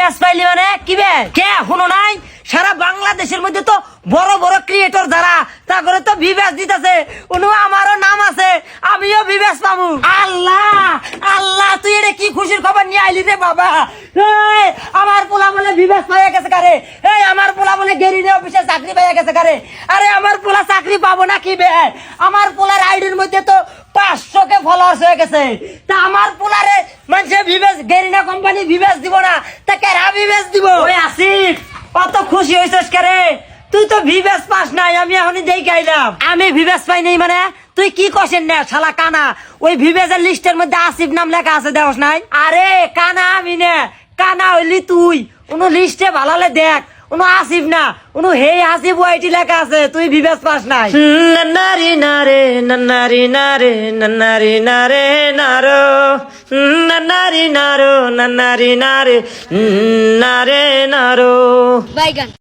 বিবেস পাইলি মানে কি বে কে শুনো নাই সারা বাংলাদেশের মধ্যে তো বড় বড় ক্রিয়েটর যারা তা করে তো বিবেস দিতেছে উনি আমারও নাম আছে আমিও বিবেস পাবো আল্লাহ আল্লাহ তুই এটা কি খুশির খবর নিয়ে আইলি রে বাবা এই আমার পোলা বলে বিবেস পাইয়া গেছে কারে এই আমার পোলা বলে গেরিনে অফিসে চাকরি পাইয়া গেছে কারে আরে আমার পোলা চাকরি পাবো না কি বে আমার পোলার আইডির মধ্যে তো 500 কে ফলোয়ার্স হয়ে গেছে তা আমার পোলারে মানুষে বিবেস গেরিনা কোম্পানি বিবেস দিব না তা কেরা বিবেস দিব ওই আসিফ কত খুশি হইছস কারে তুই তো বিবেস পাস নাই আমি এখনই দেখে আইলাম আমি বিবেস পাই নাই মানে তুই কি কষেন না শালা কানা ওই বিবেসের লিস্টের মধ্যে আসিফ নাম লেখা আছে দেখছ নাই আরে কানা আমি না কানা হইলি তুই কোন লিস্টে ভালালে দেখ উনো আসিফ না উনো হেই আসিফ ওয়াইটি লেখা আছে তুই বিবেস পাস নাই নানারি নারে নানারি নারে নানারি নারে নারো নানারি নারো নানারি নারে নারে নারো বাইগান।